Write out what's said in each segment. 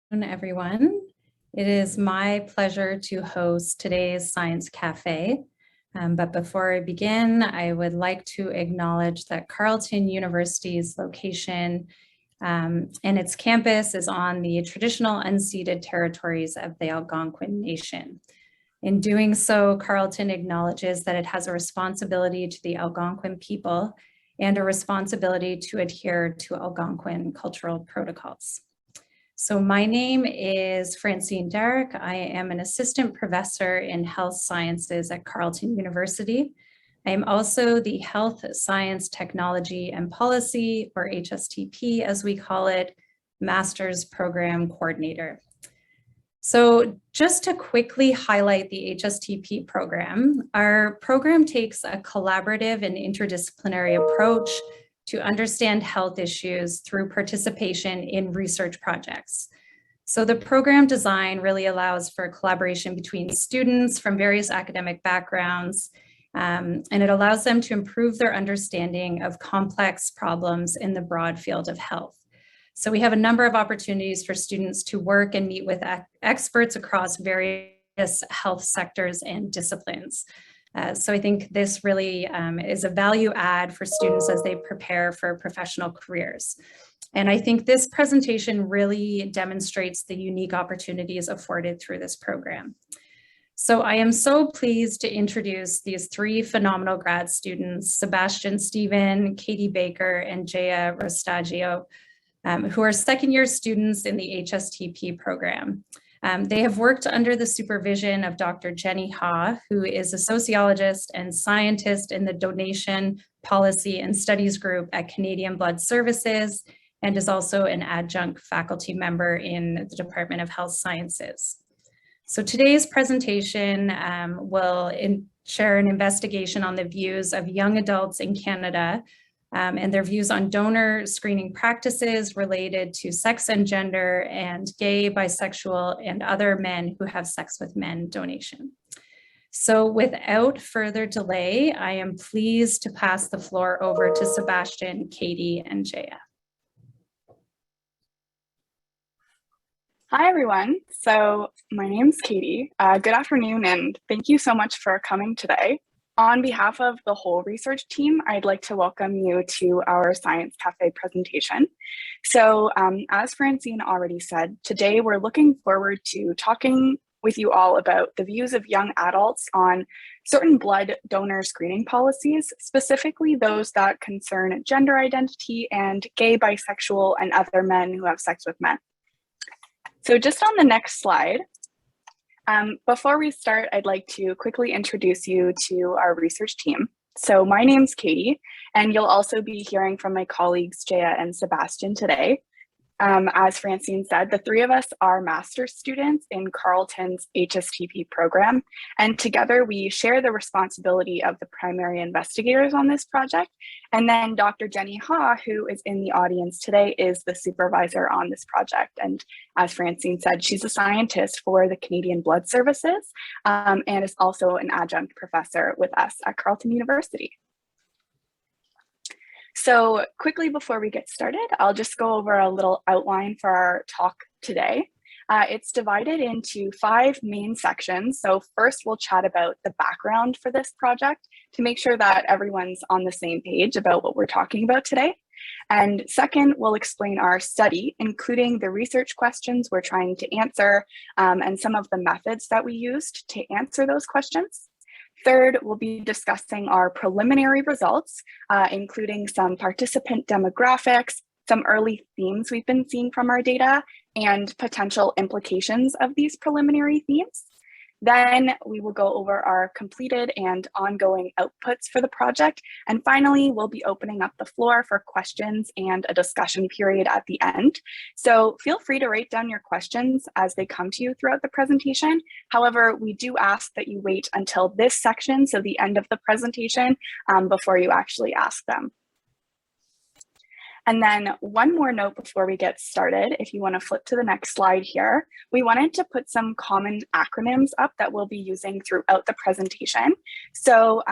Everyone. It is my pleasure to host today's Science Cafe. But before I begin, I would like to acknowledge that Carleton University's location and its campus is on the traditional unceded territories of the Algonquin Nation. In doing so, Carleton acknowledges that it has a responsibility to the Algonquin people and a responsibility to adhere to Algonquin cultural protocols. So my name is Francine Derrick. I am an assistant professor in health sciences at Carleton University. I am also the Health Science Technology and Policy, or HSTP as we call it, Master's Program Coordinator. So just to quickly highlight the HSTP program, our program takes a collaborative and interdisciplinary approach to understand health issues through participation in research projects. So the program design really allows for collaboration between students from various academic backgrounds, and it allows them to improve their understanding of complex problems in the broad field of health. So we have a number of opportunities for students to work and meet with experts across various health sectors and disciplines. So I think this really is a value add for students as they prepare for professional careers. And I think this presentation really demonstrates the unique opportunities afforded through this program. So I am so pleased to introduce these three phenomenal grad students, Sebastian Stephen, Katie Baker, and Jaya Rastogi, who are second-year students in the HSTP program. They have worked under the supervision of Dr. Jenny Ha, who is a sociologist and scientist in the Donation Policy and Studies Group at Canadian Blood Services, and is also an adjunct faculty member in the Department of Health Sciences. So today's presentation will share an investigation on the views of young adults in Canada and their views on donor screening practices related to sex and gender and gay, bisexual, and other men who have sex with men donation. So without further delay, I am pleased to pass the floor over to Sebastian, Katie, and Jaya. Hi, everyone. So my name's Katie. Good afternoon, and thank you so much for coming today. On behalf of the whole research team, I'd like to welcome you to our Science Cafe presentation. So as Francine already said, today we're looking forward to talking with you all about the views of young adults on certain blood donor screening policies, specifically those that concern gender identity and gay, bisexual, and other men who have sex with men. So just on the next slide, before we start, I'd like to quickly introduce you to our research team. So my name's Katie, and you'll also be hearing from my colleagues Jaya and Sebastian today. As Francine said, the three of us are master's students in Carleton's HSTP program, and together we share the responsibility of the primary investigators on this project. And then Dr. Jenny Ha, who is in the audience today, is the supervisor on this project. And as Francine said, she's a scientist for the Canadian Blood Services and is also an adjunct professor with us at Carleton University. So quickly before we get started, I'll just go over a little outline for our talk today. It's divided into 5 main sections. So first we'll chat about the background for this project to make sure that everyone's on the same page about what we're talking about today. And second, we'll explain our study, including the research questions we're trying to answer and some of the methods that we used to answer those questions. Third, we'll be discussing our preliminary results, including some participant demographics, some early themes we've been seeing from our data, and potential implications of these preliminary themes. Then we will go over our completed and ongoing outputs for the project. And finally, we'll be opening up the floor for questions and a discussion period at the end. So feel free to write down your questions as they come to you throughout the presentation. However, we do ask that you wait until this section, so the end of the presentation, before you actually ask them. And then one more note before we get started, if you want to flip to the next slide here, we wanted to put some common acronyms up that we'll be using throughout the presentation. So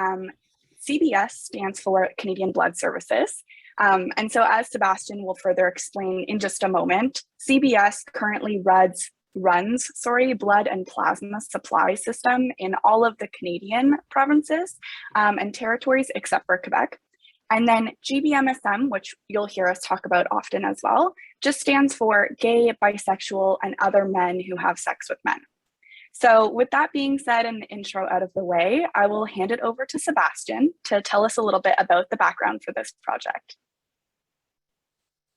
CBS stands for Canadian Blood Services. And so as Sebastian will further explain in just a moment, CBS currently runs blood and plasma supply system in all of the Canadian provinces and territories except for Quebec. And then gbMSM, which you'll hear us talk about often as well, just stands for gay, bisexual, and other men who have sex with men. So with that being said and the intro out of the way, I will hand it over to Sebastian to tell us a little bit about the background for this project.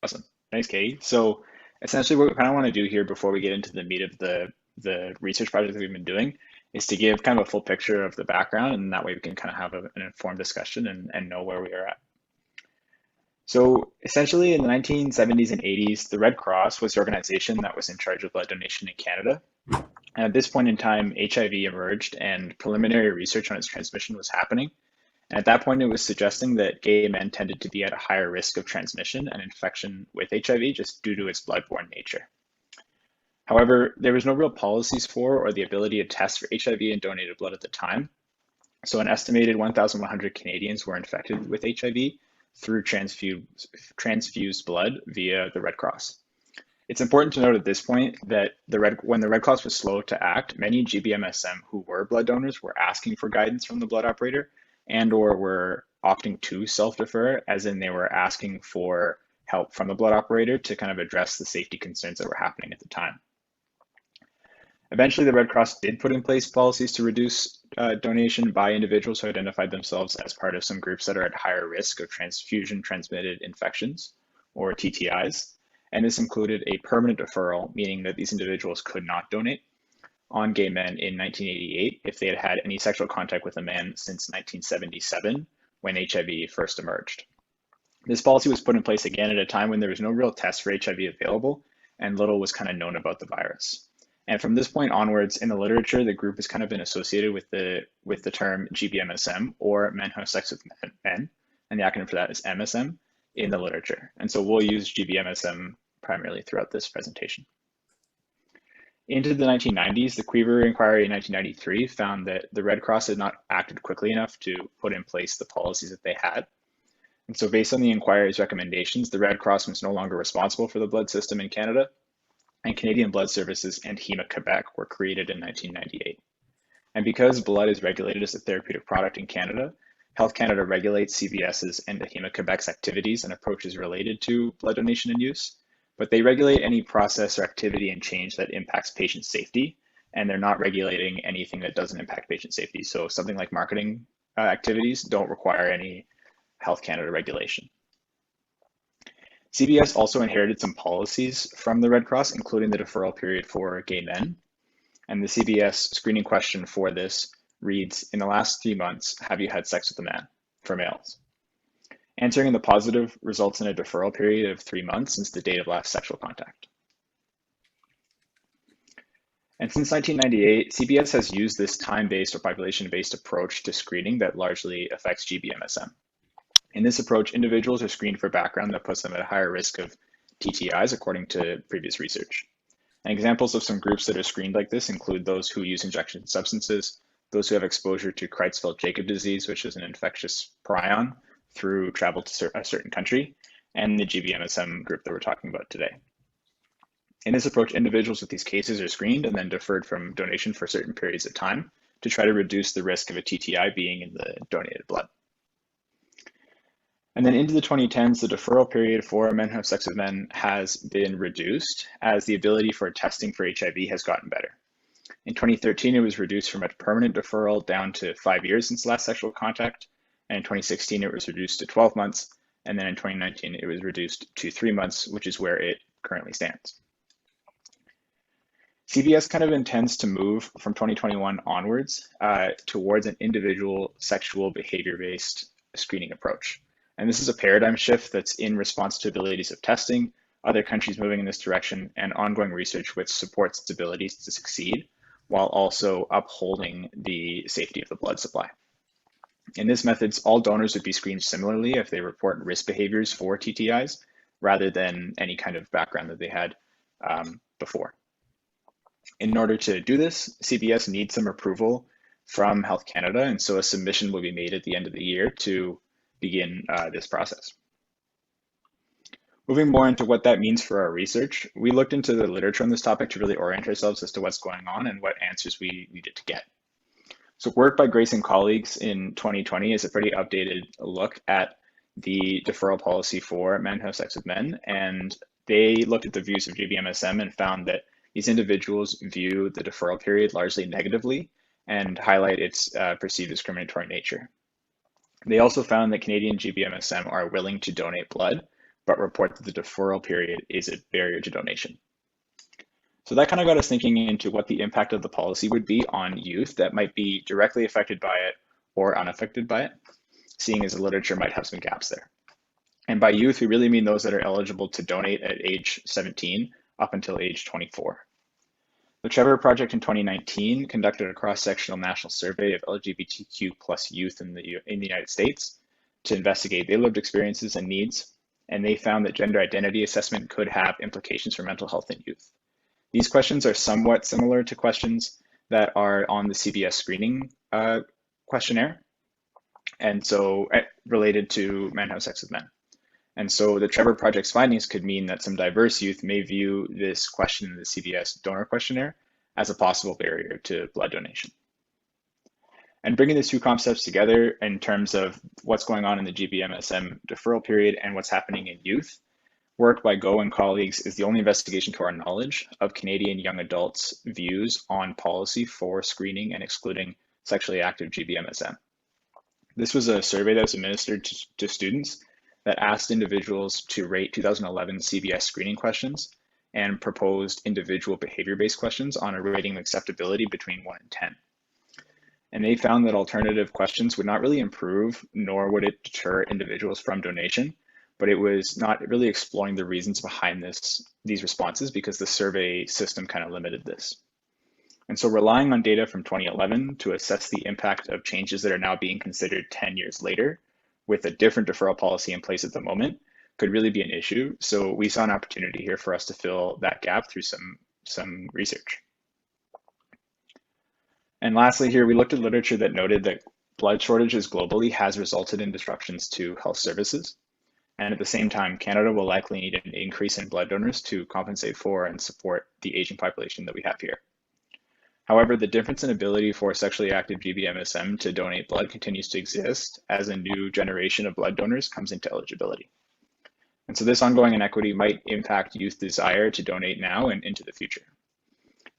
Awesome. Thanks, Katie. So essentially what we kind of want to do here before we get into the meat of the research project that we've been doing is to give kind of a full picture of the background, and that way we can kind of have an informed discussion and know where we are at. So essentially in the 1970s and 80s, the Red Cross was the organization that was in charge of blood donation in Canada. And at this point in time, HIV emerged and preliminary research on its transmission was happening. And at that point, it was suggesting that gay men tended to be at a higher risk of transmission and infection with HIV just due to its bloodborne nature. However, there was no real policies for or the ability to test for HIV in donated blood at the time. So an estimated 1,100 Canadians were infected with HIV through transfused blood via the Red Cross. It's important to note at this point that when the Red Cross was slow to act, many gbMSM who were blood donors were asking for guidance from the blood operator and or were opting to self-defer, as in they were asking for help from the blood operator to kind of address the safety concerns that were happening at the time. Eventually, the Red Cross did put in place policies to reduce donation by individuals who identified themselves as part of some groups that are at higher risk of transfusion-transmitted infections, or TTIs. And this included a permanent deferral, meaning that these individuals could not donate, on gay men in 1988 if they had had any sexual contact with a man since 1977, when HIV first emerged. This policy was put in place again at a time when there was no real test for HIV available and little was kind of known about the virus. And from this point onwards, in the literature, the group has kind of been associated with the term gbMSM, or men who have sex with men, and the acronym for that is MSM in the literature. And so we'll use gbMSM primarily throughout this presentation. Into the 1990s, the Quever inquiry in 1993 found that the Red Cross had not acted quickly enough to put in place the policies that they had. And so based on the inquiry's recommendations, the Red Cross was no longer responsible for the blood system in Canada, and Canadian Blood Services and Hema Quebec were created in 1998. And because blood is regulated as a therapeutic product in Canada, Health Canada regulates CBS's and the Hema Quebec's activities and approaches related to blood donation and use, but they regulate any process or activity and change that impacts patient safety, and they're not regulating anything that doesn't impact patient safety. So something like marketing activities don't require any Health Canada regulation. CBS also inherited some policies from the Red Cross, including the deferral period for gay men. And the CBS screening question for this reads, in the last 3 months, have you had sex with a man, for males? Answering in the positive results in a deferral period of 3 months since the date of last sexual contact. And since 1998, CBS has used this time-based or population-based approach to screening that largely affects gbMSM. In this approach, individuals are screened for background that puts them at a higher risk of TTIs according to previous research. And examples of some groups that are screened like this include those who use injection substances, those who have exposure to Creutzfeldt-Jakob disease, which is an infectious prion, through travel to a certain country, and the gbMSM group that we're talking about today. In this approach, individuals with these cases are screened and then deferred from donation for certain periods of time to try to reduce the risk of a TTI being in the donated blood. And then into the 2010s, the deferral period for men who have sex with men has been reduced as the ability for testing for HIV has gotten better. In 2013, it was reduced from a permanent deferral down to 5 years since last sexual contact. And in 2016, it was reduced to 12 months. And then in 2019, it was reduced to 3 months, which is where it currently stands. CBS kind of intends to move from 2021 onwards towards an individual sexual behavior-based screening approach. And this is a paradigm shift that's in response to abilities of testing, other countries moving in this direction, and ongoing research which supports its abilities to succeed while also upholding the safety of the blood supply. In this methods, all donors would be screened similarly if they report risk behaviors for TTIs rather than any kind of background that they had before. In order to do this, CBS needs some approval from Health Canada, and so a submission will be made at the end of the year to begin this process. Moving more into what that means for our research, we looked into the literature on this topic to really orient ourselves as to what's going on and what answers we needed to get. So work by Grace and colleagues in 2020 is a pretty updated look at the deferral policy for men who have sex with men, and they looked at the views of gbMSM and found that these individuals view the deferral period largely negatively and highlight its perceived discriminatory nature. They also found that Canadian gbMSM are willing to donate blood, but report that the deferral period is a barrier to donation. So that kind of got us thinking into what the impact of the policy would be on youth that might be directly affected by it or unaffected by it, seeing as the literature might have some gaps there. And by youth, we really mean those that are eligible to donate at age 17 up until age 24. The Trevor Project in 2019 conducted a cross-sectional national survey of LGBTQ plus youth in the United States to investigate their lived experiences and needs, and they found that gender identity assessment could have implications for mental health in youth. These questions are somewhat similar to questions that are on the CBS screening questionnaire, and so related to men who have sex with men. And so the Trevor Project's findings could mean that some diverse youth may view this question in the CBS donor questionnaire as a possible barrier to blood donation. And bringing these two concepts together in terms of what's going on in the gbMSM deferral period and what's happening in youth, work by Go and colleagues is the only investigation to our knowledge of Canadian young adults' views on policy for screening and excluding sexually active gbMSM. This was a survey that was administered to students that asked individuals to rate 2011 CBS screening questions and proposed individual behavior-based questions on a rating of acceptability between 1 and 10. And they found that alternative questions would not really improve, nor would it deter individuals from donation, but it was not really exploring the reasons behind these responses because the survey system kind of limited this. And so relying on data from 2011 to assess the impact of changes that are now being considered 10 years later with a different deferral policy in place at the moment could really be an issue. So we saw an opportunity here for us to fill that gap through some research. And lastly here, we looked at literature that noted that blood shortages globally has resulted in disruptions to health services. And at the same time, Canada will likely need an increase in blood donors to compensate for and support the aging population that we have here. However, the difference in ability for sexually active gbMSM to donate blood continues to exist as a new generation of blood donors comes into eligibility. And so this ongoing inequity might impact youth desire to donate now and into the future.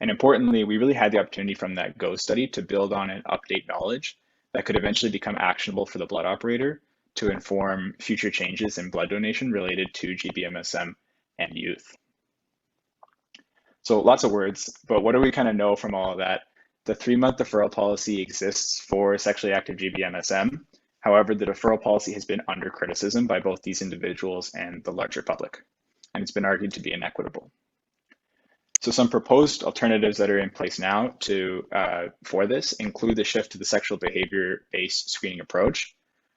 And importantly, we really had the opportunity from that GO study to build on and update knowledge that could eventually become actionable for the blood operator to inform future changes in blood donation related to gbMSM and youth. So lots of words, but what do we kind of know from all of that? The 3-month deferral policy exists for sexually active gbMSM. However, the deferral policy has been under criticism by both these individuals and the larger public, and it's been argued to be inequitable. So some proposed alternatives that are in place now for this include the shift to the sexual behavior-based screening approach.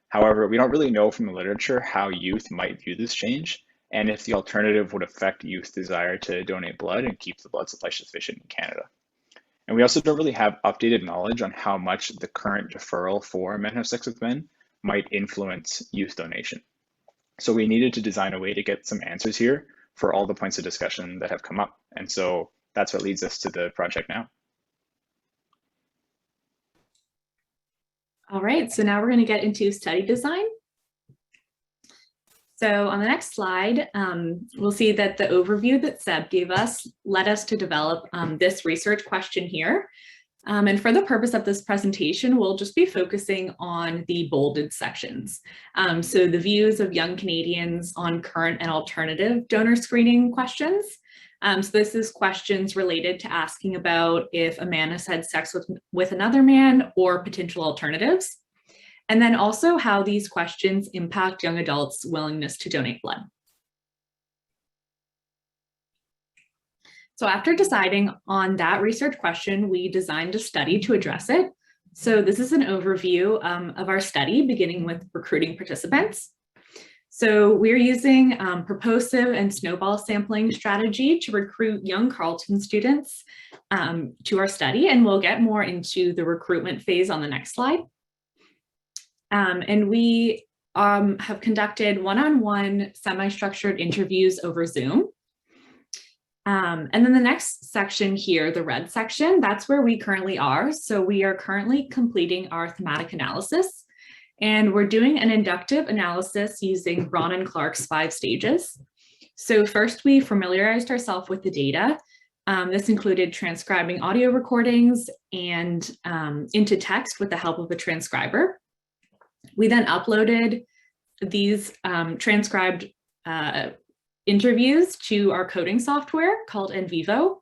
However, we don't really know from the literature how youth might view this change and if the alternative would affect youth desire to donate blood and keep the blood supply sufficient in Canada. And we also don't really have updated knowledge on how much the current deferral for men who have sex with men might influence youth donation. So we needed to design a way to get some answers here for all the points of discussion that have come up. And so that's what leads us to the project now. All right, so now we're going to get into study design. So on the next slide, we'll see that the overview that Seb gave us led us to develop this research question here. And for the purpose of this presentation, we'll just be focusing on the bolded sections. So the views of young Canadians on current and alternative donor screening questions. So this is questions related to asking about if a man has had sex with another man or potential alternatives. And then also how these questions impact young adults' willingness to donate blood. So after deciding on that research question, we designed a study to address it. So this is an overview of our study, beginning with recruiting participants. So we're using purposive and snowball sampling strategy to recruit young Carleton students to our study, and we'll get more into the recruitment phase on the next slide. And we have conducted one-on-one semi-structured interviews over Zoom. And then the next section here, the red section, that's where we currently are. So we are currently completing our thematic analysis, and we're doing an inductive analysis using Braun and Clark's 5 stages. So first, we familiarized ourselves with the data. This included transcribing audio recordings and into text with the help of a transcriber. We then uploaded these transcribed interviews to our coding software called NVivo.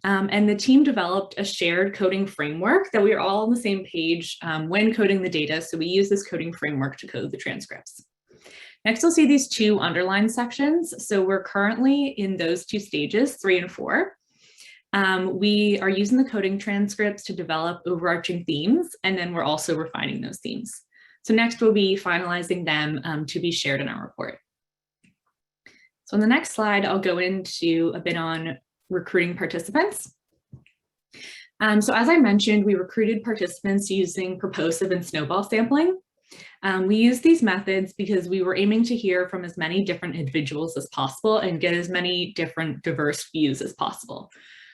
And the team developed a shared coding framework that we are all on the same page when coding the data. So we use this coding framework to code the transcripts. Next, you'll see these 2 underlined sections. So we're currently in those 2 stages, 3 and 4. We are using the coding transcripts to develop overarching themes, and then we're also refining those themes. So next we'll be finalizing them to be shared in our report. So on the next slide, I'll go into a bit on recruiting participants. So as I mentioned, we recruited participants using purposive and snowball sampling. We used these methods because we were aiming to hear from as many different individuals as possible and get as many different diverse views as possible.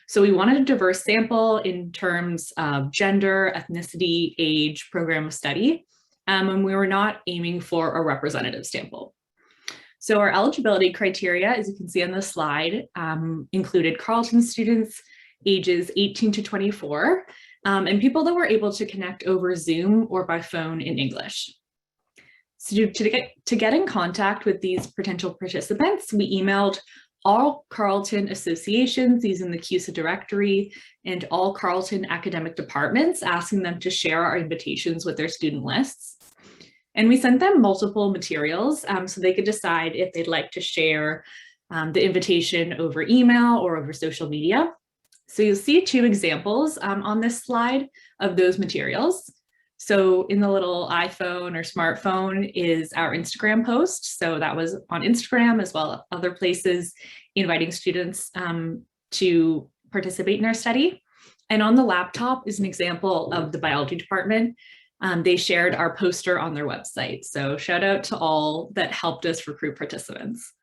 So we wanted a diverse sample in terms of gender, ethnicity, age, program of study, and we were not aiming for a representative sample. So our eligibility criteria, as you can see on the slide, included Carleton students ages 18 to 24, and people that were able to connect over Zoom or by phone in English. So to get in contact with these potential participants, we emailed all Carleton associations using the CUSA directory and all Carleton academic departments, asking them to share our invitations with their student lists. And we sent them multiple materials so they could decide if they'd like to share the invitation over email or over social media. So you'll see 2 examples on this slide of those materials. So in the little iPhone or smartphone is our Instagram post. So that was on Instagram as well as other places, inviting students to participate in our study. And on the laptop is an example of the biology department. They shared our poster on their website. So shout out to all that helped us recruit participants.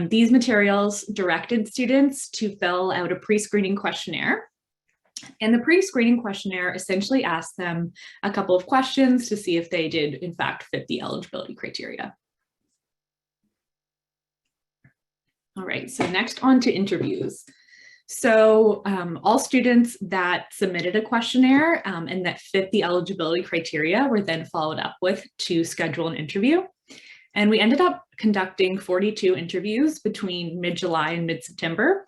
These materials directed students to fill out a pre-screening questionnaire. And the pre-screening questionnaire essentially asked them a couple of questions to see if they did in fact fit the eligibility criteria. All right, so next on to interviews. So all students that submitted a questionnaire and that fit the eligibility criteria were then followed up with to schedule an interview. And we ended up conducting 42 interviews between mid-July and mid-September.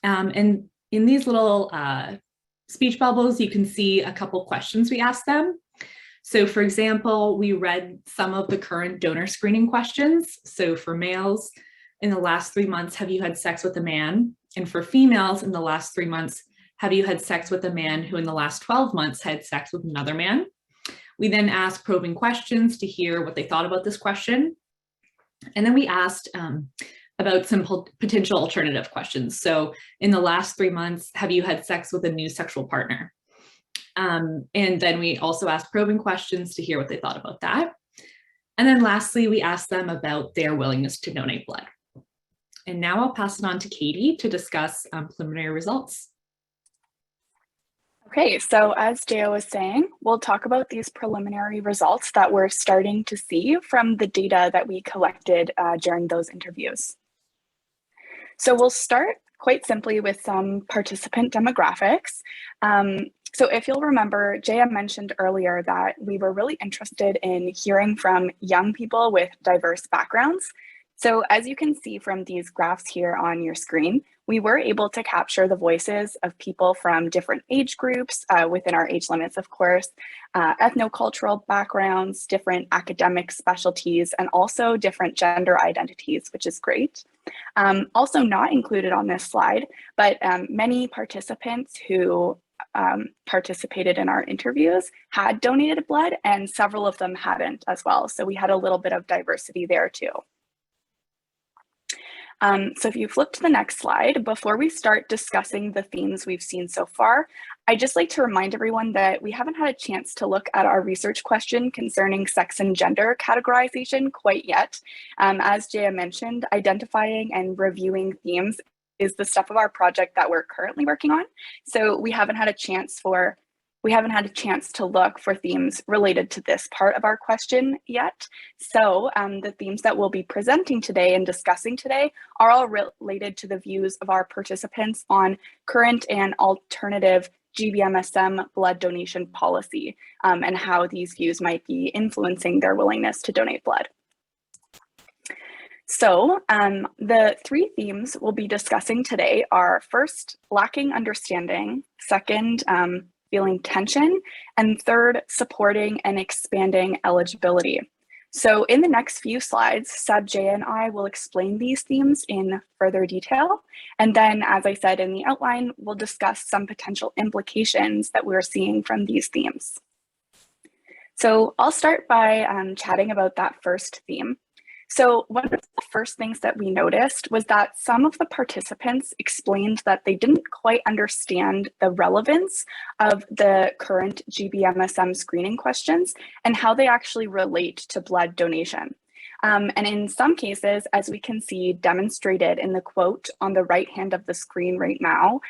And in these little speech bubbles, you can see a couple questions we asked them. So for example, we read some of the current donor screening questions. So for males, in the last 3 months, have you had sex with a man? And for females, in the last 3 months, have you had sex with a man who in the last 12 months had sex with another man? We then asked probing questions to hear what they thought about this question. And then we asked about some potential alternative questions. So in the last 3 months, have you had sex with a new sexual partner? And then we also asked probing questions to hear what they thought about that. And then lastly, we asked them about their willingness to donate blood. And now I'll pass it on to Katie to discuss preliminary results. Okay, so as Jaya was saying, we'll talk about these preliminary results that we're starting to see from the data that we collected during those interviews. So we'll start quite simply with some participant demographics. So if you'll remember, Jaya mentioned earlier that we were really interested in hearing from young people with diverse backgrounds. So as you can see from these graphs here on your screen, we were able to capture the voices of people from different age groups within our age limits, of course, ethnocultural backgrounds, different academic specialties, and also different gender identities, which is great. Also not included on this slide, but many participants who participated in our interviews had donated blood, and several of them hadn't as well. So we had a little bit of diversity there too. So if you flip to the next slide, before we start discussing the themes we've seen so far, I'd just like to remind everyone that we haven't had a chance to look at our research question concerning sex and gender categorization quite yet. As Jaya mentioned, identifying and reviewing themes is the step of our project that we're currently working on. So we haven't had a chance to look for themes related to this part of our question yet. So the themes that we'll be presenting today and discussing today are all related to the views of our participants on current and alternative gbMSM blood donation policy and how these views might be influencing their willingness to donate blood. So the three themes we'll be discussing today are first, lacking understanding, second, feeling tension, and third, supporting and expanding eligibility. So in the next few slides, Seb, Jaya, and I will explain these themes in further detail. And then, as I said in the outline, we'll discuss some potential implications that we're seeing from these themes. So I'll start by chatting about that first theme. So one of the first things that we noticed was that some of the participants explained that they didn't quite understand the relevance of the current gbMSM screening questions and how they actually relate to blood donation. And in some cases, as we can see demonstrated in the quote on the right hand of the screen right now,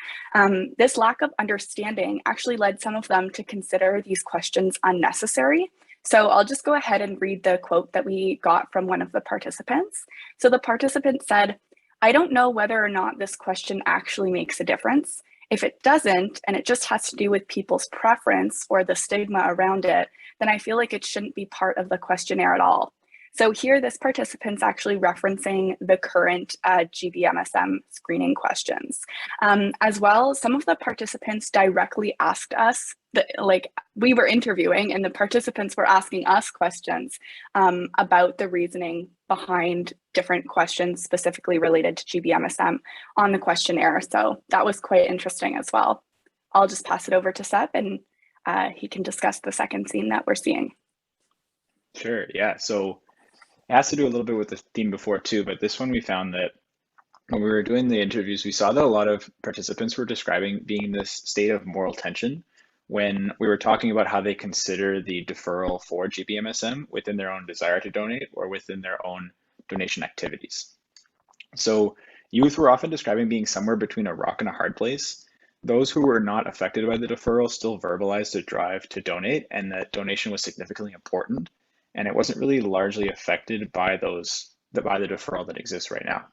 this lack of understanding actually led some of them to consider these questions unnecessary. So I'll just go ahead and read the quote that we got from one of the participants. So the participant said, "I don't know whether or not this question actually makes a difference. If it doesn't, and it just has to do with people's preference or the stigma around it, then I feel like it shouldn't be part of the questionnaire at all." So here, this participant's actually referencing the current gbMSM screening questions. As well, some of the participants directly asked us, we were interviewing and the participants were asking us questions about the reasoning behind different questions specifically related to gbMSM on the questionnaire. So that was quite interesting as well. I'll just pass it over to Seb and he can discuss the second theme that we're seeing. Sure, yeah. So it has to do a little bit with the theme before too, but this one we found that when we were doing the interviews, we saw that a lot of participants were describing being in this state of moral tension when we were talking about how they consider the deferral for gbMSM within their own desire to donate or within their own donation activities. So youth were often describing being somewhere between a rock and a hard place. Those who were not affected by the deferral still verbalized a drive to donate and that donation was significantly important. And it wasn't really largely affected by the deferral that exists right now.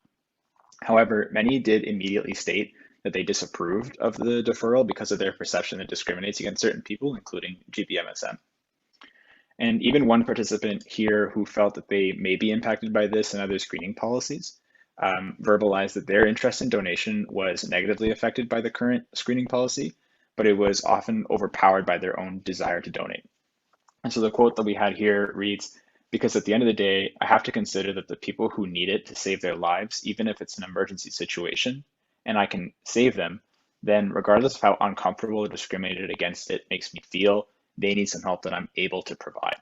However, many did immediately state that they disapproved of the deferral because of their perception that discriminates against certain people, including gbMSM. And even one participant here who felt that they may be impacted by this and other screening policies verbalized that their interest in donation was negatively affected by the current screening policy, but it was often overpowered by their own desire to donate. And so the quote that we had here reads, "Because at the end of the day, I have to consider that the people who need it to save their lives, even if it's an emergency situation, and I can save them, then regardless of how uncomfortable or discriminated against it makes me feel, they need some help that I'm able to provide.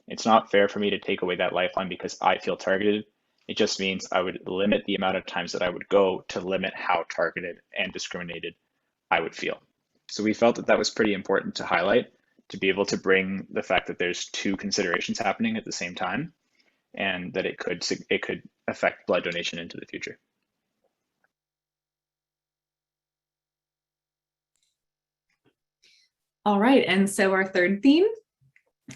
It's not fair for me to take away that lifeline because I feel targeted. It just means I would limit the amount of times that I would go to limit how targeted and discriminated I would feel." So we felt that that was pretty important to highlight, to be able to bring the fact that there's two considerations happening at the same time and that it could affect blood donation into the future. All right, and so our third theme,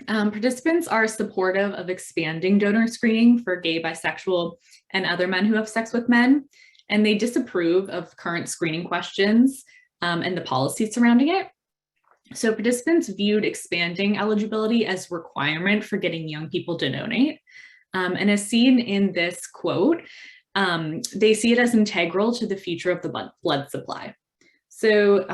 participants are supportive of expanding donor screening for gay, bisexual, and other men who have sex with men, and they disapprove of current screening questions and the policy surrounding it. So participants viewed expanding eligibility as a requirement for getting young people to donate. And as seen in this quote, they see it as integral to the future of the blood supply. So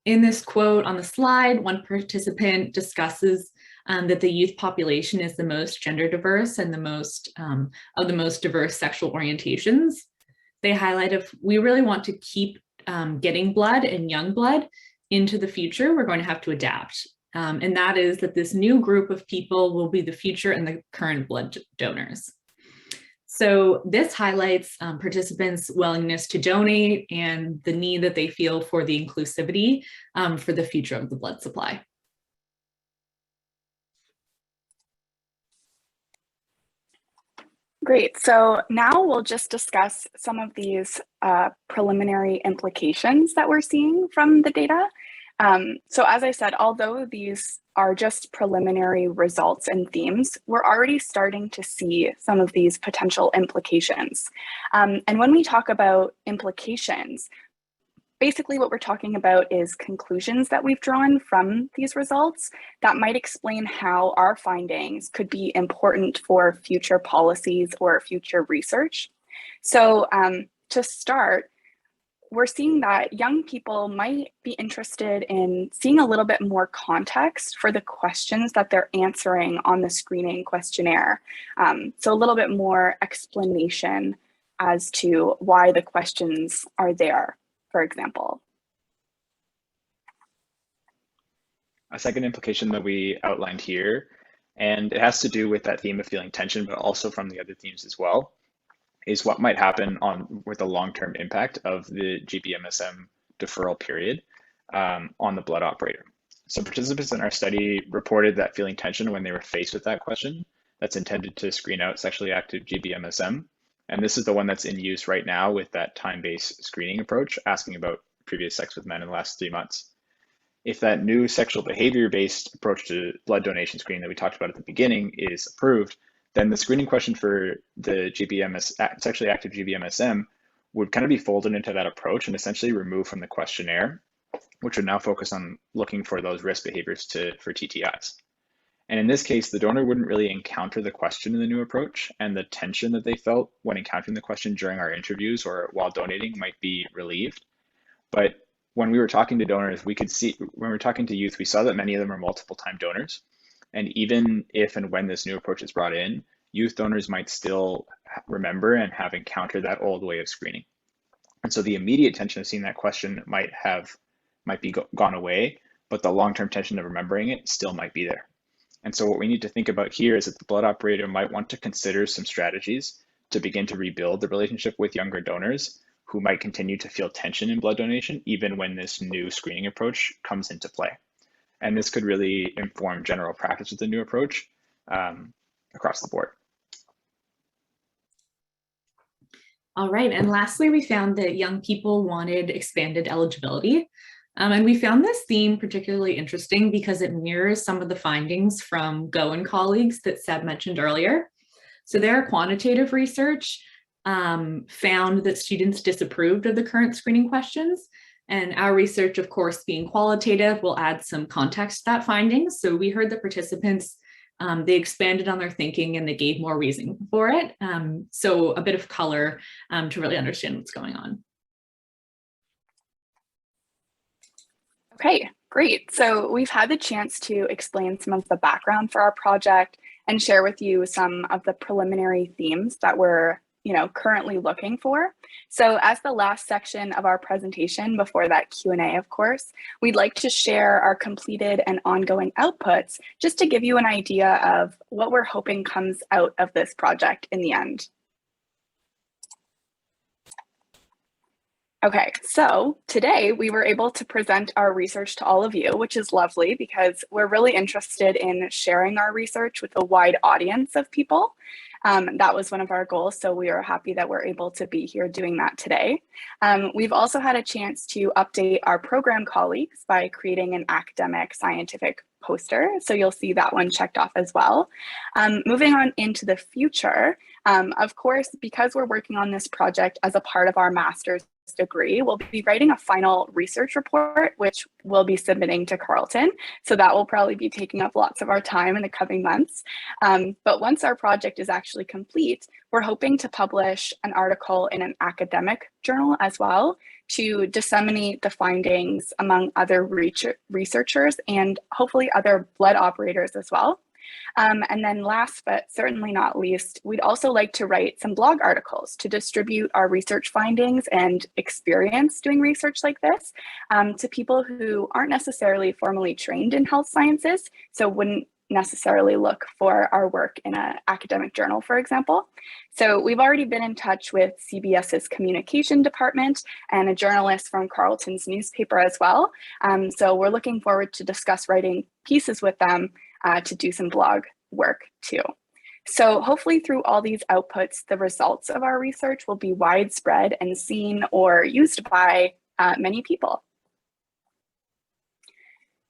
in this quote on the slide, one participant discusses that the youth population is the most gender diverse and the most of the most diverse sexual orientations. They highlight if we really want to keep getting blood and young blood into the future, we're going to have to adapt. And that is that this new group of people will be the future and the current blood donors. So this highlights participants' willingness to donate and the need that they feel for the inclusivity for the future of the blood supply. Great, so now we'll just discuss some of these preliminary implications that we're seeing from the data. So as I said, although these are just preliminary results and themes, we're already starting to see some of these potential implications. And when we talk about implications, basically what we're talking about is conclusions that we've drawn from these results that might explain how our findings could be important for future policies or future research. So to start, we're seeing that young people might be interested in seeing a little bit more context for the questions that they're answering on the screening questionnaire. So a little bit more explanation as to why the questions are there, for example. A second implication that we outlined here, and it has to do with that theme of feeling tension, but also from the other themes as well, is what might happen with the long-term impact of the gbMSM deferral period on the blood operator. So participants in our study reported that feeling tension when they were faced with that question that's intended to screen out sexually active gbMSM. And this is the one that's in use right now with that time-based screening approach, asking about previous sex with men in the last 3 months. If that new sexual behavior-based approach to blood donation screening that we talked about at the beginning is approved, then the screening question for the sexually active gbMSM would kind of be folded into that approach and essentially removed from the questionnaire, which would now focus on looking for those risk behaviors for TTIs. And in this case, the donor wouldn't really encounter the question in the new approach, and the tension that they felt when encountering the question during our interviews or while donating might be relieved. But when we were talking to donors, when we were talking to youth, we saw that many of them are multiple time donors. And even if and when this new approach is brought in, youth donors might still remember and have encountered that old way of screening. And so the immediate tension of seeing that question might be gone away, but the long-term tension of remembering it still might be there. And so what we need to think about here is that the blood operator might want to consider some strategies to begin to rebuild the relationship with younger donors who might continue to feel tension in blood donation, even when this new screening approach comes into play. And this could really inform general practice with the new approach across the board. All right, and lastly, we found that young people wanted expanded eligibility. And we found this theme particularly interesting because it mirrors some of the findings from Go and colleagues that Seb mentioned earlier. So their quantitative research found that students disapproved of the current screening questions. And our research, of course, being qualitative, will add some context to that findings. So we heard the participants, they expanded on their thinking and they gave more reason for it. So a bit of color to really understand what's going on. Okay, great. So we've had the chance to explain some of the background for our project and share with you some of the preliminary themes that we're currently looking for. So as the last section of our presentation before that Q&A, of course, we'd like to share our completed and ongoing outputs just to give you an idea of what we're hoping comes out of this project in the end. Okay, so today we were able to present our research to all of you, which is lovely because we're really interested in sharing our research with a wide audience of people. That was one of our goals, so we are happy that we're able to be here doing that today. We've also had a chance to update our program colleagues by creating an academic scientific poster, so you'll see that one checked off as well. Moving on into the future, of course, because we're working on this project as a part of our master's degree, we'll be writing a final research report, which we'll be submitting to Carleton. So that will probably be taking up lots of our time in the coming months. But once our project is actually complete, we're hoping to publish an article in an academic journal as well to disseminate the findings among other researchers and hopefully other blood operators as well. And then last, but certainly not least, we'd also like to write some blog articles to distribute our research findings and experience doing research like this to people who aren't necessarily formally trained in health sciences, so wouldn't necessarily look for our work in an academic journal, for example. So we've already been in touch with CBS's communication department and a journalist from Carleton's newspaper as well. So we're looking forward to discuss writing pieces with them to do some blog work too. So hopefully through all these outputs, the results of our research will be widespread and seen or used by many people.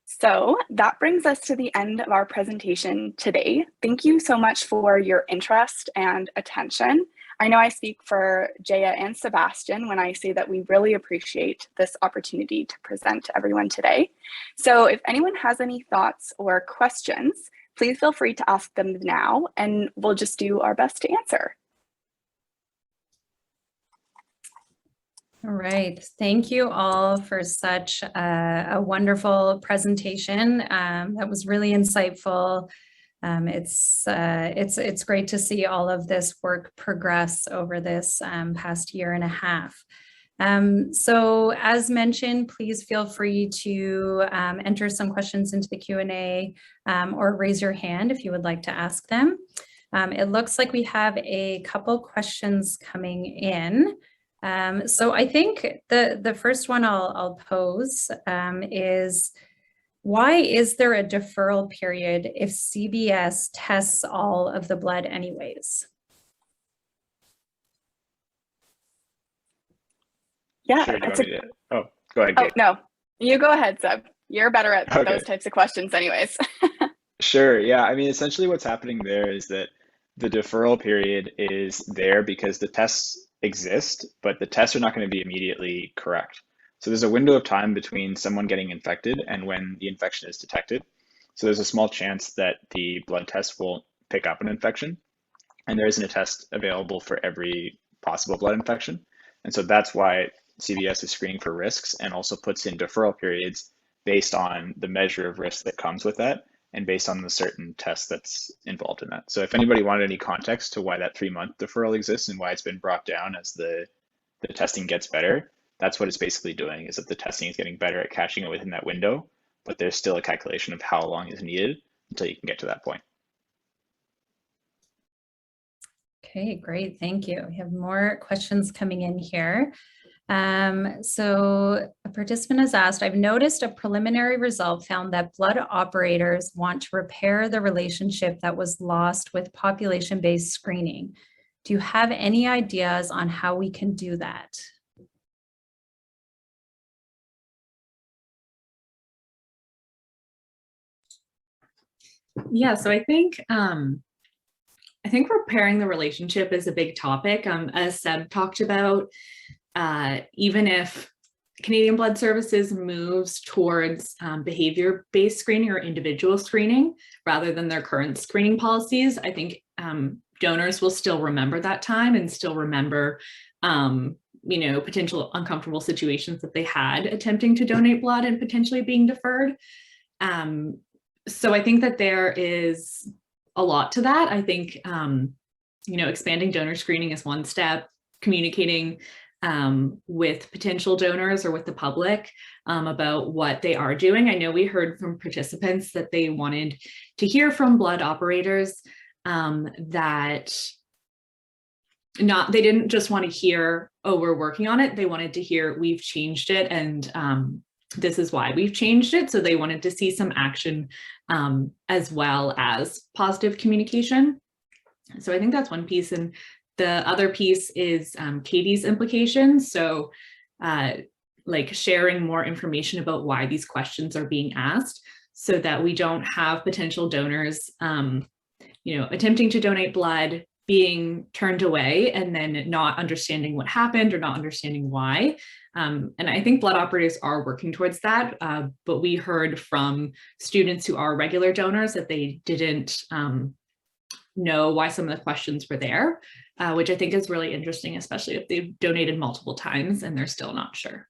So that brings us to the end of our presentation today. Thank you so much for your interest and attention. I know I speak for Jaya and Sebastian when I say that we really appreciate this opportunity to present to everyone today. So if anyone has any thoughts or questions, please feel free to ask them now, and we'll just do our best to answer. All right, thank you all for such a wonderful presentation. That was really insightful. It's great to see all of this work progress over this past year and a half. So as mentioned, please feel free to enter some questions into the Q&A or raise your hand if you would like to ask them. It looks like we have a couple questions coming in. So I think the first one I'll pose is, why is there a deferral period if CBS tests all of the blood anyways? Yeah, Sure, that's oh, go ahead. Oh, no, you go ahead, Seb. You're better at Okay. those types of questions anyways. Sure, yeah. I mean, essentially what's happening there is that the deferral period is there because the tests exist, but the tests are not going to be immediately correct. So there's a window of time between someone getting infected and when the infection is detected. So there's a small chance that the blood test won't pick up an infection, and there isn't a test available for every possible blood infection. And so that's why CBS is screening for risks and also puts in deferral periods based on the measure of risk that comes with that and based on the certain test that's involved in that. So if anybody wanted any context to why that 3-month deferral exists and why it's been brought down as the testing gets better, that's what it's basically doing, is that the testing is getting better at catching it within that window, but there's still a calculation of how long is needed until you can get to that point. Okay, great, thank you. We have more questions coming in here. So a participant has asked, I've noticed a preliminary result found that blood operators want to repair the relationship that was lost with population-based screening. Do you have any ideas on how we can do that? Yeah, so I think repairing the relationship is a big topic. As Seb talked about, even if Canadian Blood Services moves towards behavior-based screening or individual screening rather than their current screening policies, I think donors will still remember that time and still remember potential uncomfortable situations that they had attempting to donate blood and potentially being deferred. So I think that there is a lot to that. I think, expanding donor screening is one step, communicating with potential donors or with the public about what they are doing. I know we heard from participants that they wanted to hear from blood operators that they didn't just want to hear, oh, we're working on it. They wanted to hear, we've changed it, and this is why we've changed it. So they wanted to see some action as well as positive communication. So I think that's one piece. And the other piece is Katie's implications. So like sharing more information about why these questions are being asked so that we don't have potential donors, attempting to donate blood, being turned away, and then not understanding what happened or not understanding why. And I think blood operators are working towards that, but we heard from students who are regular donors that they didn't know why some of the questions were there, which I think is really interesting, especially if they've donated multiple times and they're still not sure.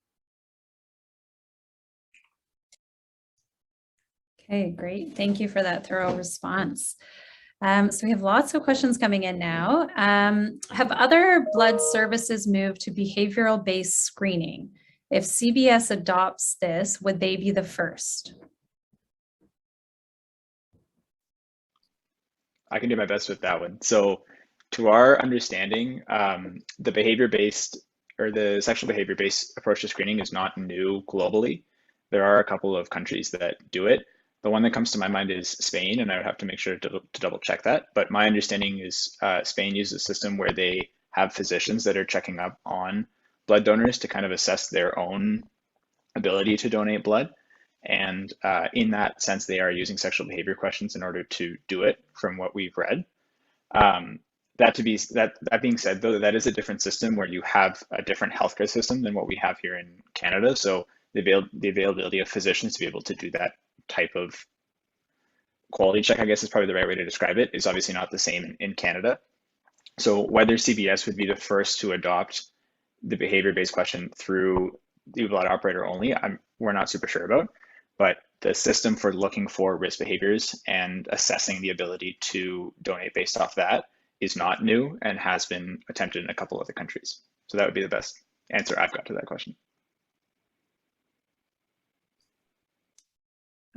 Okay, great. Thank you for that thorough response. So we have lots of questions coming in now. Have other blood services moved to behavioral-based screening? If CBS adopts this, would they be the first? I can do my best with that one. So to our understanding, the behavior-based or the sexual behavior-based approach to screening is not new globally. There are a couple of countries that do it. The one that comes to my mind is Spain, and I would have to make sure to double check that. But my understanding is Spain uses a system where they have physicians that are checking up on blood donors to kind of assess their own ability to donate blood. And in that sense, they are using sexual behavior questions in order to do it from what we've read. That being said, though, that is a different system where you have a different healthcare system than what we have here in Canada. So the availability of physicians to be able to do that type of quality check, I guess is probably the right way to describe it, is obviously not the same in Canada. So whether CBS would be the first to adopt the behavior-based question through the blood operator only, we're not super sure about. But the system for looking for risk behaviors and assessing the ability to donate based off that is not new and has been attempted in a couple other countries. So that would be the best answer I've got to that question.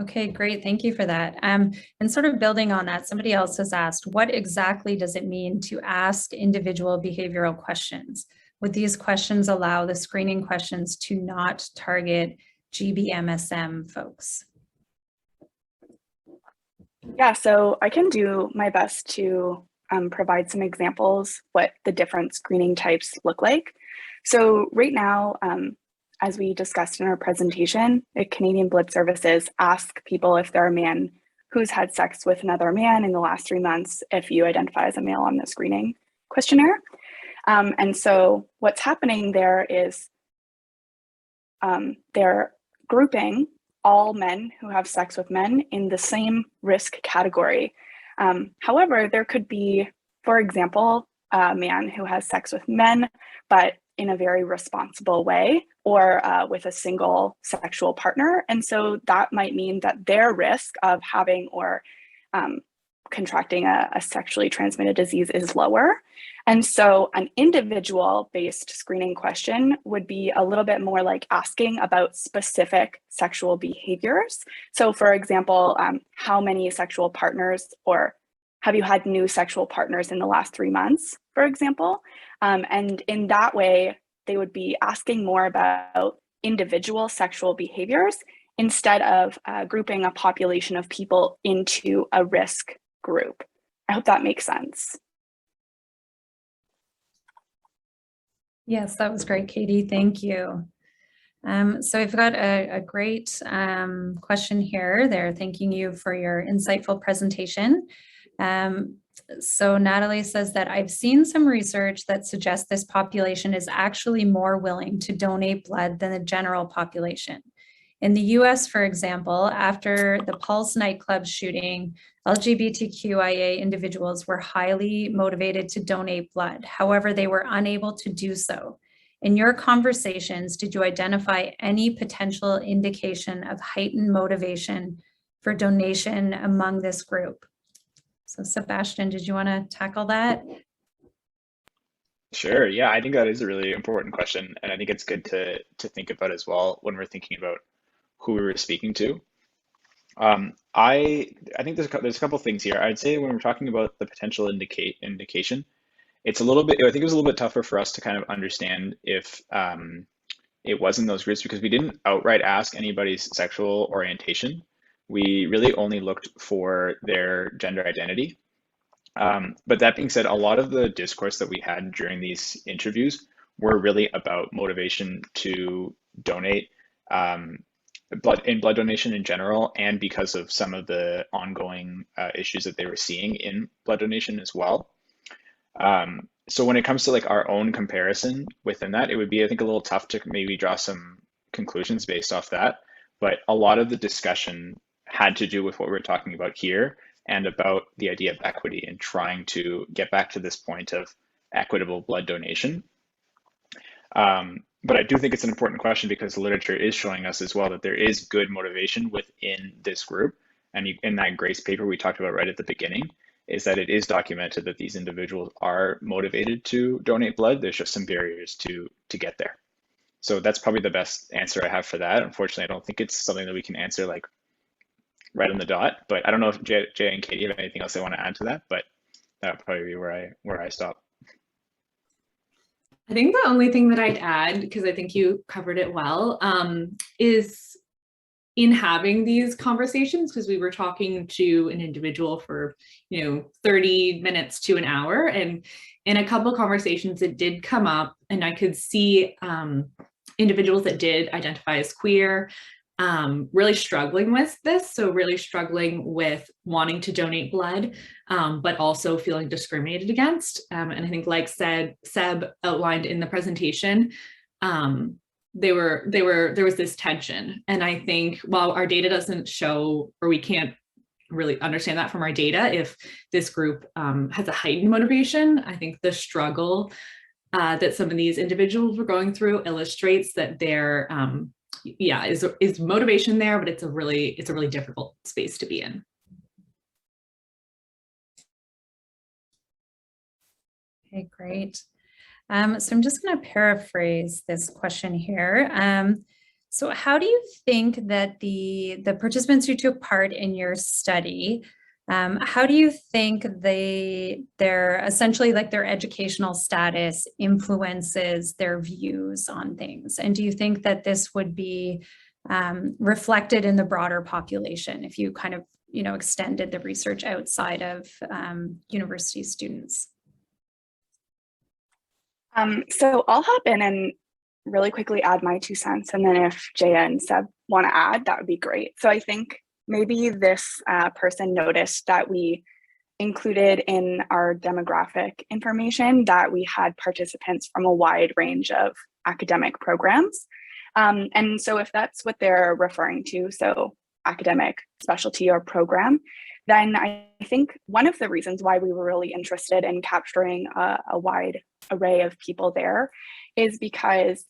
Okay, great. Thank you for that. And sort of building on that, somebody else has asked, what exactly does it mean to ask individual behavioral questions? Would these questions allow the screening questions to not target gbMSM folks? Yeah, so I can do my best to provide some examples what the different screening types look like. So right now, as we discussed in our presentation, the Canadian Blood Services ask people if they're a man who's had sex with another man in the last 3 months, if you identify as a male on the screening questionnaire. And so what's happening there is they're grouping all men who have sex with men in the same risk category. However, there could be, for example, a man who has sex with men, but in a very responsible way, or with a single sexual partner. And so that might mean that their risk of having or contracting a sexually transmitted disease is lower. And so an individual-based screening question would be a little bit more like asking about specific sexual behaviors. So for example, how many sexual partners, or have you had new sexual partners in the last 3 months, for example? And in that way, they would be asking more about individual sexual behaviors instead of grouping a population of people into a risk group. I hope that makes sense. Yes, that was great, Katie. Thank you. So we've got a great question here. They're thanking you for your insightful presentation. So Natalie says that I've seen some research that suggests this population is actually more willing to donate blood than the general population. In the US, for example, after the Pulse nightclub shooting, LGBTQIA individuals were highly motivated to donate blood. However, they were unable to do so. In your conversations, did you identify any potential indication of heightened motivation for donation among this group? So Sebastian, did you want to tackle that? Sure. Yeah, I think that is a really important question, and I think it's good to think about as well when we're thinking about who we were speaking to. I think there's a couple things here. I'd say when we're talking about the potential indication, it's a little bit. I think it was a little bit tougher for us to kind of understand if it was in those groups because we didn't outright ask anybody's sexual orientation. We really only looked for their gender identity. But that being said, a lot of the discourse that we had during these interviews were really about motivation to donate, blood donation in general, and because of some of the ongoing issues that they were seeing in blood donation as well. So when it comes to like our own comparison within that, it would be, I think, a little tough to maybe draw some conclusions based off that. But a lot of the discussion had to do with what we're talking about here and about the idea of equity and trying to get back to this point of equitable blood donation. But I do think it's an important question because the literature is showing us as well that there is good motivation within this group. And in that GRACE paper we talked about right at the beginning, is that it is documented that these individuals are motivated to donate blood. There's just some barriers to get there. So that's probably the best answer I have for that. Unfortunately, I don't think it's something that we can answer like right on the dot. But I don't know if Jay and Katie have anything else they want to add to that, but that would probably be where I stop. I think the only thing that I'd add, because I think you covered it well, is in having these conversations, because we were talking to an individual for 30 minutes to an hour, and in a couple of conversations it did come up, and I could see individuals that did identify as queer really struggling with this. So really struggling with wanting to donate blood, but also feeling discriminated against. And I think, like Seb outlined in the presentation, there was this tension. And I think while our data doesn't show, or we can't really understand that from our data, if this group has a heightened motivation, I think the struggle that some of these individuals were going through illustrates that there is motivation there, but it's a really difficult space to be in. Okay, great. So I'm just going to paraphrase this question here. So how do you think that the participants who took part in your study, how do you think their essentially like their educational status influences their views on things? And do you think that this would be reflected in the broader population if you kind of, extended the research outside of university students? So I'll hop in and really quickly add my 2 cents. And then if Jaya and Seb want to add, that would be great. So I think maybe this person noticed that we included in our demographic information that we had participants from a wide range of academic programs. And so if that's what they're referring to, so academic specialty or program, then I think one of the reasons why we were really interested in capturing a wide array of people there is because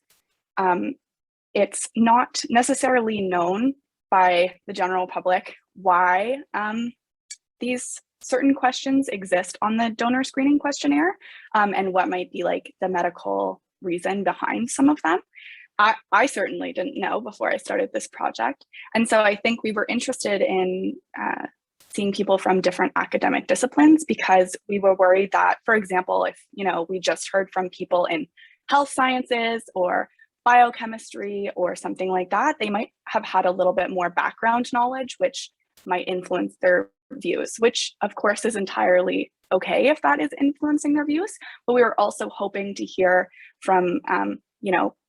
it's not necessarily known by the general public why these certain questions exist on the donor screening questionnaire, and what might be like the medical reason behind some of them. I certainly didn't know before I started this project. And so I think we were interested in seeing people from different academic disciplines, because we were worried that, for example, if we just heard from people in health sciences or biochemistry or something like that, they might have had a little bit more background knowledge, which might influence their views, which of course is entirely okay if that is influencing their views. But we were also hoping to hear from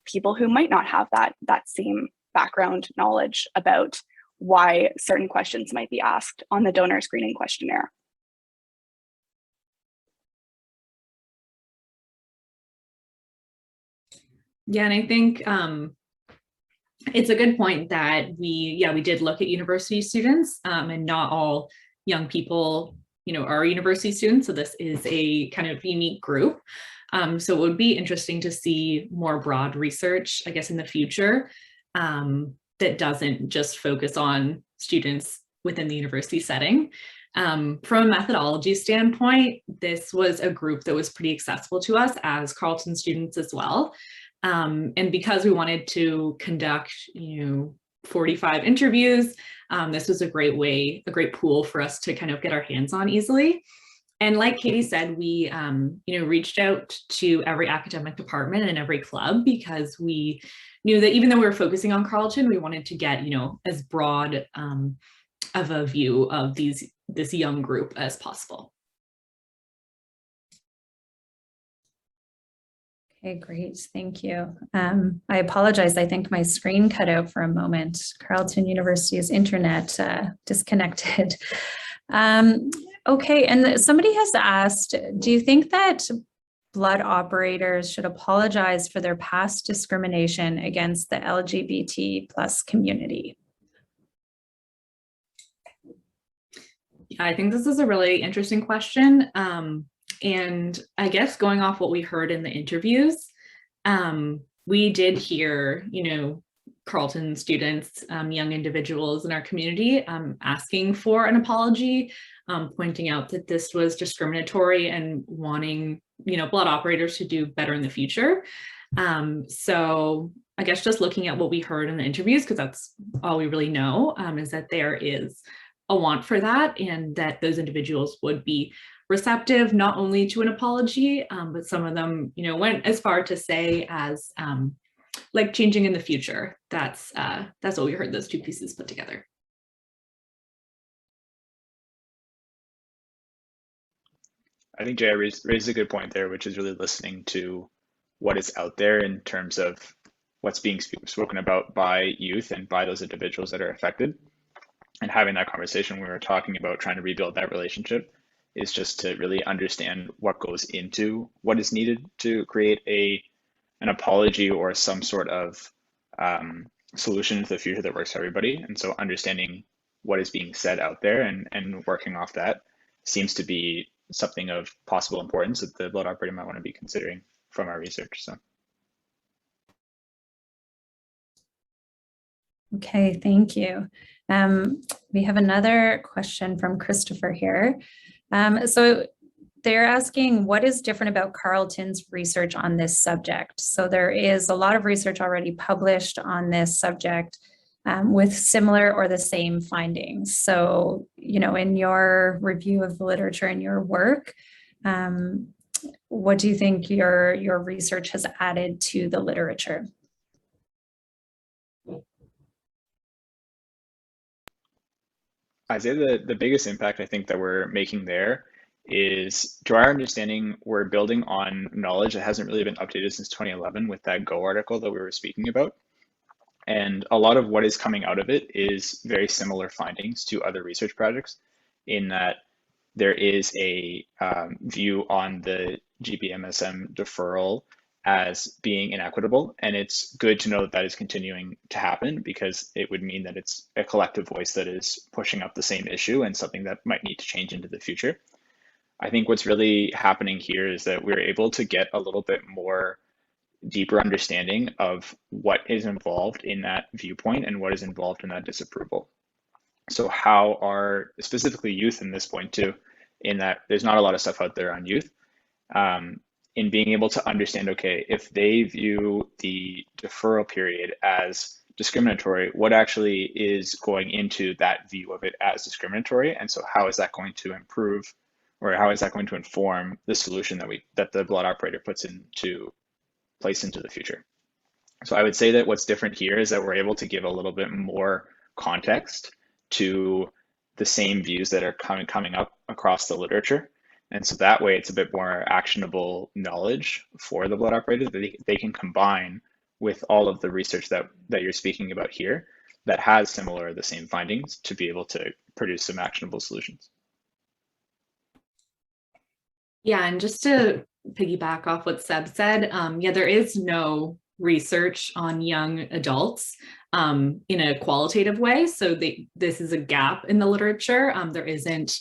people who might not have that same background knowledge about why certain questions might be asked on the donor screening questionnaire. Yeah, and I think it's a good point that we did look at university students, and not all young people, are university students. So this is a kind of unique group. So it would be interesting to see more broad research, I guess, in the future, that doesn't just focus on students within the university setting. From a methodology standpoint, this was a group that was pretty accessible to us as Carleton students as well. And because we wanted to conduct, 45 interviews, this was a great pool for us to kind of get our hands on easily. And like Katie said, we reached out to every academic department and every club, because we knew that even though we were focusing on Carleton, we wanted to get as broad of a view of this young group as possible. Okay, great, thank you. I apologize, I think my screen cut out for a moment. Carleton University's internet disconnected. Okay, and somebody has asked, do you think that blood operators should apologize for their past discrimination against the LGBT plus community? Yeah, I think this is a really interesting question. And I guess going off what we heard in the interviews, we did hear, Carleton students, young individuals in our community asking for an apology, pointing out that this was discriminatory and wanting, blood operators to do better in the future. So I guess just looking at what we heard in the interviews, because that's all we really know, is that there is a want for that, and that those individuals would be receptive not only to an apology, but some of them, went as far to say as like changing in the future. That's what we heard those two pieces put together. I think Jaya raised a good point there, which is really listening to what is out there in terms of what's being spoken about by youth and by those individuals that are affected. And having that conversation when we were talking about trying to rebuild that relationship is just to really understand what goes into what is needed to create an apology or some sort of solution to the future that works for everybody. And so understanding what is being said out there and working off that seems to be something of possible importance that the blood operator might want to be considering from our research. So. Okay, thank you. We have another question from Christopher here. So they're asking, what is different about Carleton's research on this subject? So there is a lot of research already published on this subject with similar or the same findings. So, in your review of the literature and your work, what do you think your research has added to the literature? I'd say the biggest impact I think that we're making there is, to our understanding, we're building on knowledge that hasn't really been updated since 2011 with that Go article that we were speaking about. And a lot of what is coming out of it is very similar findings to other research projects, in that there is a view on the gbMSM deferral as being inequitable. And it's good to know that that is continuing to happen, because it would mean that it's a collective voice that is pushing up the same issue and something that might need to change into the future. I think what's really happening here is that we're able to get a little bit more deeper understanding of what is involved in that viewpoint and what is involved in that disapproval. So how are specifically youth in this point too, in that there's not a lot of stuff out there on youth, in being able to understand, okay, if they view the deferral period as discriminatory, what actually is going into that view of it as discriminatory? And so how is that going to improve, or how is that going to inform the solution that the blood operator puts into place into the future? So I would say that what's different here is that we're able to give a little bit more context to the same views that are coming up across the literature. And so that way it's a bit more actionable knowledge for the blood operators that they can combine with all of the research that you're speaking about here that has similar or the same findings to be able to produce some actionable solutions. Yeah, and just to piggyback off what Seb said, there is no research on young adults in a qualitative way. So this is a gap in the literature. There isn't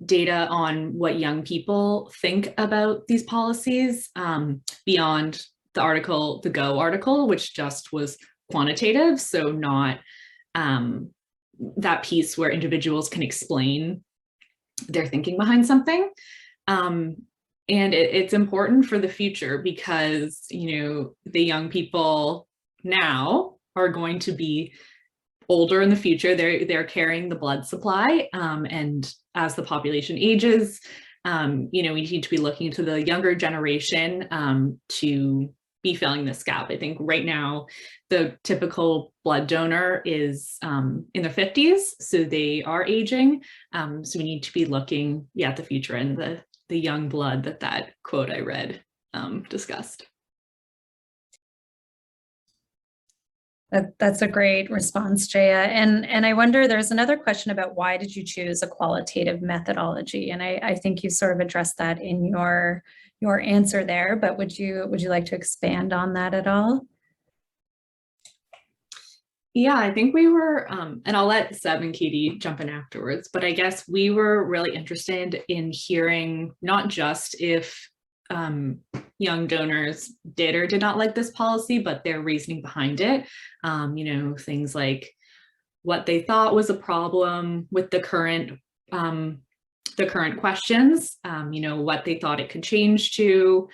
data on what young people think about these policies beyond the Go article, which just was quantitative. So not that piece where individuals can explain their thinking behind something. And it's important for the future, because, the young people now are going to be older in the future. They're carrying the blood supply. And as the population ages, we need to be looking to the younger generation to be filling this gap. I think right now, the typical blood donor is in their 50s, so they are aging. So we need to be looking at the future and the young blood that quote I read discussed. That's a great response, Jaya. And I wonder, there's another question about why did you choose a qualitative methodology? And I think you sort of addressed that in your answer there, but would you like to expand on that at all? Yeah, I think we were, and I'll let Seb and Katie jump in afterwards, but I guess we were really interested in hearing not just if young donors did or did not like this policy, but their reasoning behind it. Things like what they thought was a problem with the current questions, what they thought it could change to,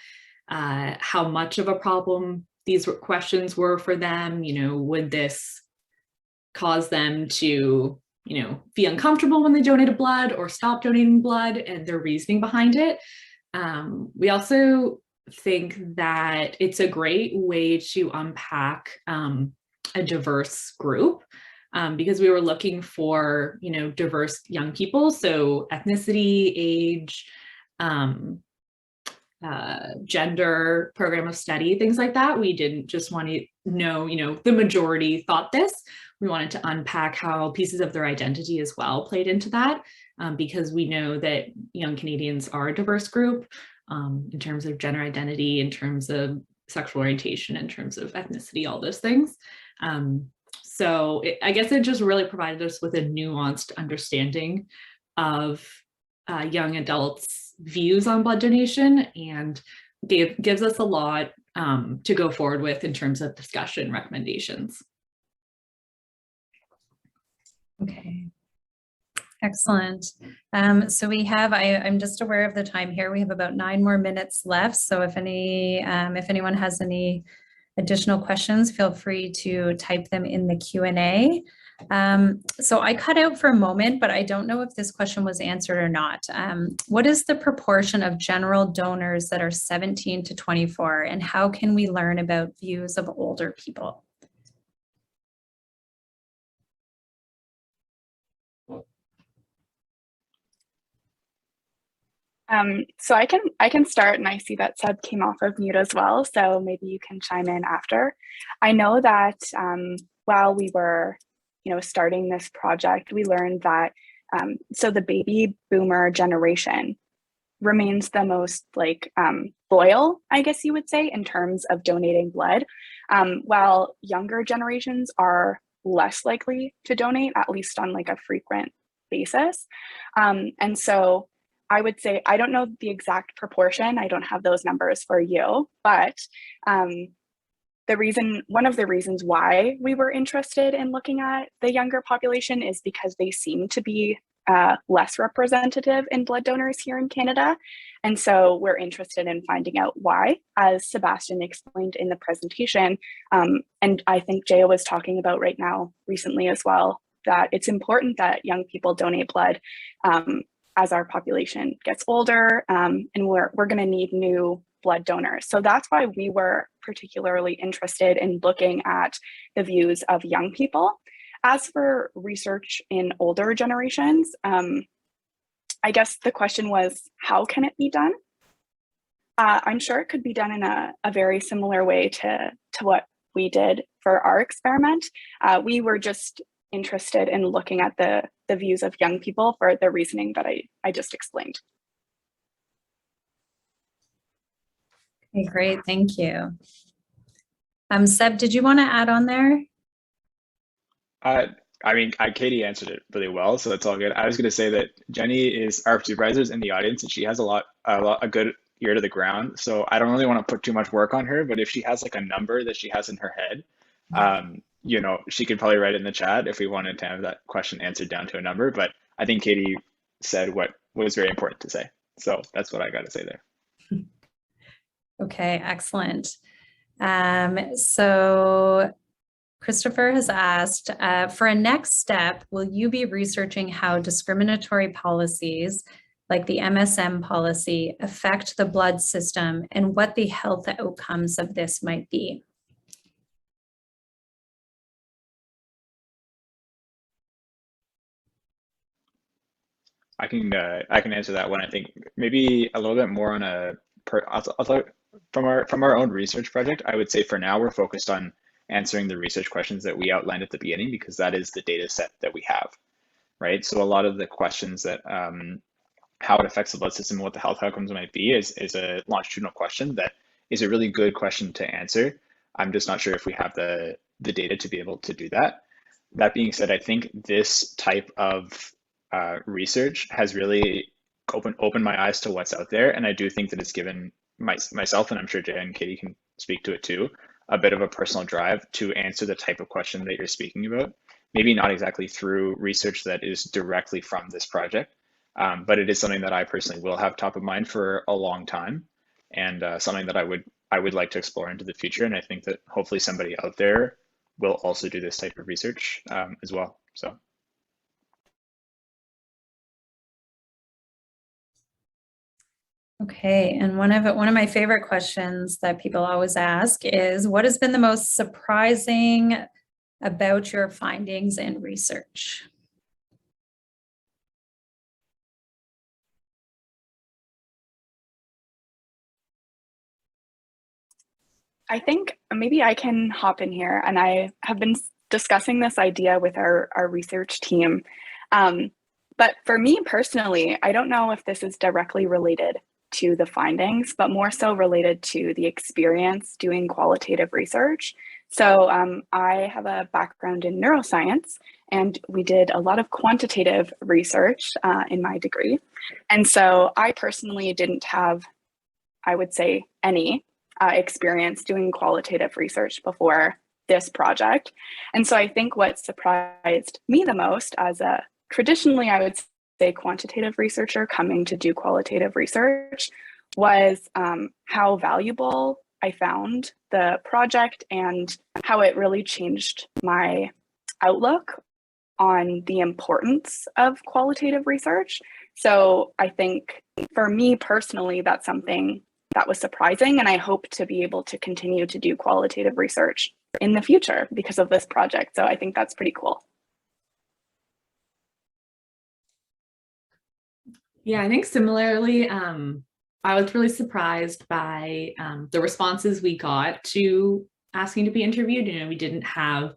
how much of a problem these questions were for them. Would this cause them to be uncomfortable when they donated blood or stop donating blood and their reasoning behind it. We also think that it's a great way to unpack a diverse group because we were looking for, diverse young people. So ethnicity, age, gender, program of study, things like that. We didn't just want to know, the majority thought this. We wanted to unpack how pieces of their identity as well played into that, because we know that young Canadians are a diverse group in terms of gender identity, in terms of sexual orientation, in terms of ethnicity, all those things. So I guess it just really provided us with a nuanced understanding of young adults' views on blood donation, and gives us a lot to go forward with in terms of discussion recommendations. Okay, excellent. So we have, I'm just aware of the time here. We have about 9 more minutes left. So if anyone has any additional questions, feel free to type them in the Q&A. So I cut out for a moment, but I don't know if this question was answered or not. What is the proportion of general donors that are 17 to 24, and how can we learn about views of older people? So I can start, and I see that Seb came off of mute as well, so maybe you can chime in after. I know that while we were, starting this project, we learned that so the baby boomer generation remains the most loyal, I guess you would say, in terms of donating blood, while younger generations are less likely to donate, at least on a frequent basis. And so I would say, I don't know the exact proportion, I don't have those numbers for you, but one of the reasons why we were interested in looking at the younger population is because they seem to be less representative in blood donors here in Canada. And so we're interested in finding out why, as Sebastian explained in the presentation. And I think Jaya was talking about right now recently as well, that it's important that young people donate blood as our population gets older, and we're going to need new blood donors. So that's why we were particularly interested in looking at the views of young people. As for research in older generations, I guess the question was, how can it be done? I'm sure it could be done in a very similar way to what we did for our experiment. We were just interested in looking at the views of young people for the reasoning that I just explained. Okay, great, thank you. Seb, did you want to add on there? Katie answered it really well, so that's all good. I was going to say that Jenny is our supervisor in the audience, and she has a good ear to the ground. So I don't really want to put too much work on her, but if she has a number that she has in her head, she could probably write it in the chat if we wanted to have that question answered down to a number. But I think Katie said what was very important to say. So that's what I got to say there. Okay, excellent. So Christopher has asked, for a next step, will you be researching how discriminatory policies like the MSM policy affect the blood system and what the health outcomes of this might be? I can answer that one. I think maybe a little bit more on from our own research project. I would say for now we're focused on answering the research questions that we outlined at the beginning, because that is the data set that we have, right? So a lot of the questions that how it affects the blood system and what the health outcomes might be is a longitudinal question that is a really good question to answer. I'm just not sure if we have the data to be able to do that. That being said, I think this type of research has really opened my eyes to what's out there, and I do think that it's given myself, and I'm sure Jay and Katie can speak to it too, a bit of a personal drive to answer the type of question that you're speaking about. Maybe not exactly through research that is directly from this project, but it is something that I personally will have top of mind for a long time, and something that I would like to explore into the future. And I think that hopefully somebody out there will also do this type of research as well. So. Okay, and one of my favorite questions that people always ask is, what has been the most surprising about your findings and research? I think maybe I can hop in here, and I have been discussing this idea with our research team. But for me personally, I don't know if this is directly related to the findings, but more so related to the experience doing qualitative research. So I have a background in neuroscience, and we did a lot of quantitative research in my degree. And so I personally didn't have, I would say, any experience doing qualitative research before this project. And so I think what surprised me the most as a traditionally, I would say, quantitative researcher coming to do qualitative research was how valuable I found the project and how it really changed my outlook on the importance of qualitative research. So I think for me personally, that's something that was surprising, and I hope to be able to continue to do qualitative research in the future because of this project. So I think that's pretty cool. Yeah, I think similarly, I was really surprised by the responses we got to asking to be interviewed. You know, we didn't have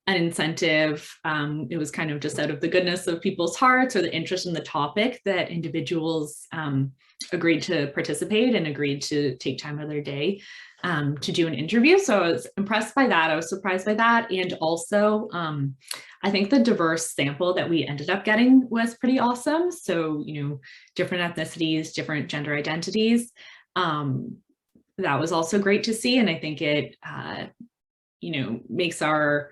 an incentive. It was kind of just out of the goodness of people's hearts or the interest in the topic that individuals agreed to participate and agreed to take time out of their day to do an interview. So I was impressed by that. I was surprised by that. And also, I think the diverse sample that we ended up getting was pretty awesome. So, you know, different ethnicities, different gender identities. That was also great to see. And I think it, you know, makes our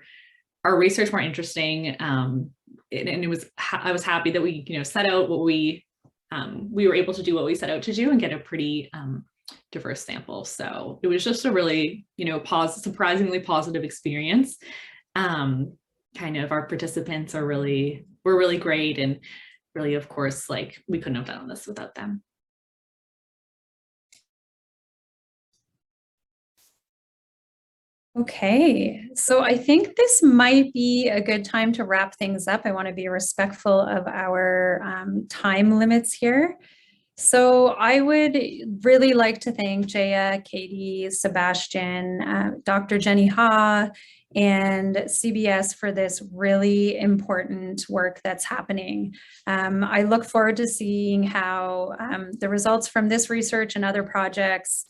research more interesting. And it was, I was happy that we, you know, set out what we were able to do what we set out to do and get a pretty diverse sample. So it was just a really, you know, surprisingly positive experience. Kind of our participants were really great, and really, of course, like we couldn't have done this without them. Okay, so I think this might be a good time to wrap things up. I want to be respectful of our time limits here. So I would really like to thank Jaya, Katie, Sebastian, Dr. Jenny Ha, and CBS for this really important work that's happening. I look forward to seeing how the results from this research and other projects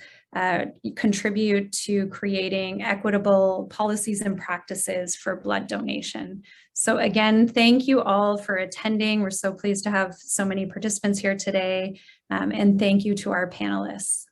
contribute to creating equitable policies and practices for blood donation. So again, thank you all for attending. We're so pleased to have so many participants here today. And thank you to our panelists.